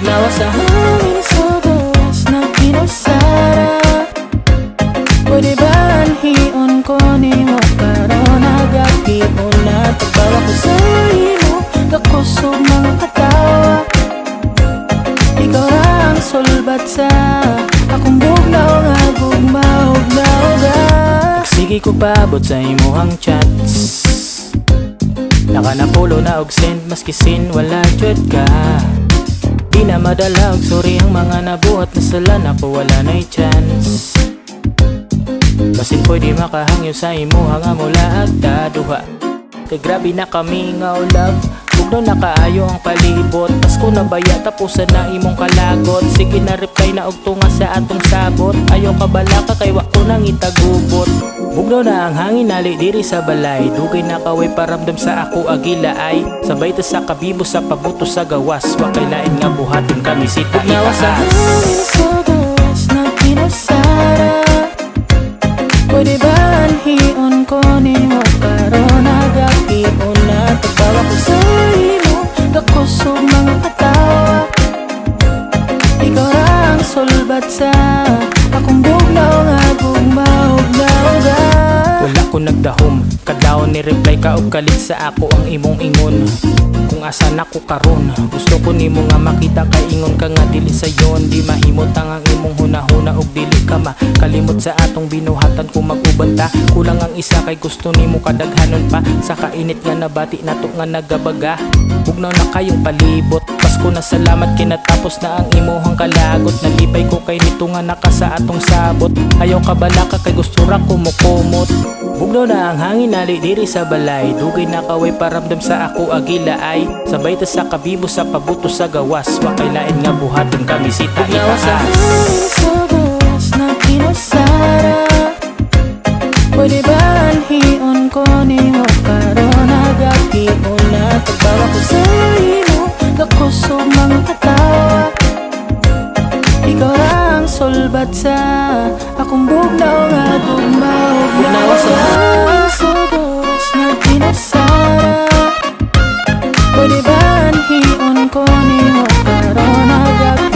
Nawa sa hangin sa gawas na kinasara. Pwede ba anhion ko ni mo karon nagakion na tabawa ko sa imo kakusog mga katawa. Ikaw ang sulbat sa akong bugnaw nga gugma-ugnaw ga. Sige ko paabot sa imuhang chats, nakanapulo na og send maski sin wala jud ka. Di na madala og sorry ang mga nabuhat na sala na ko wala na'y chance. Basin pwede makahangyo sa imuhang amula agda duha. Kay grabe na kami nga love, bugno na kaayo ang palibot. Pasko na baya tapusan na imong kalagot. Sige na reply na og tunga sa atong sabot. Ayaw ka bala ka kay wa ko nang itagubot. Bugno na ang hangin nali diri sa balay. Dugay na kaway paramdam sa ako agila ay sabay ta sa kabibo sa pabuto sa gawas. Wa kay lain nga buhaton kami sita Nawa sa hangin sa gawas na kinasara. Pwede ba anhion ko ni mo karon nagakion na tabawa ko sa imo kakusog mga katawa. Ikaw ang sulbat sa akong bugnaw nga gugma-ugnaw ga. Wala ko nagdahom, kadlaw ni reply ka og kalit sa ako ang imong ingon. Kung asan ako karon, gusto ko nimo nga makita kay ingon ka nga dili sayon. Di mahimot ang imong hunahuna og dili ka makalimot sa atong binuhatan kung mag-ubanta. Kulang ang isa kay gusto nimo kadaghanon pa sa kainit nga nabati nato nga nagabaga. Bugnaw na kayong palibot, Pasko na salamat kinatapos na ang imuhang kalagot. Nalipay ko kay nito nga naka sa atong sabot. Ayaw ka bala ka kay gusto ra kumukumot. Bugnaw na ang hangin nali diri sa balay. Dugay na kaway paramdam sa ako agila ay sabay ta sa kabibo sa pabuto sa gawas. Wa kay lain nga buhaton kami sita Nawa sa hangin sa gawas na kinasara. Pwede ba anhion ko ni mo karon nagakion na tabawa ko sa imo kakusog mga katawa. Ikaw ang sulbat sa akong bugnaw nga gugma-ugnaw. Nawa sa hangin sa gawas na kinasara. Pwede ba anhion ko ni mo karon nagakion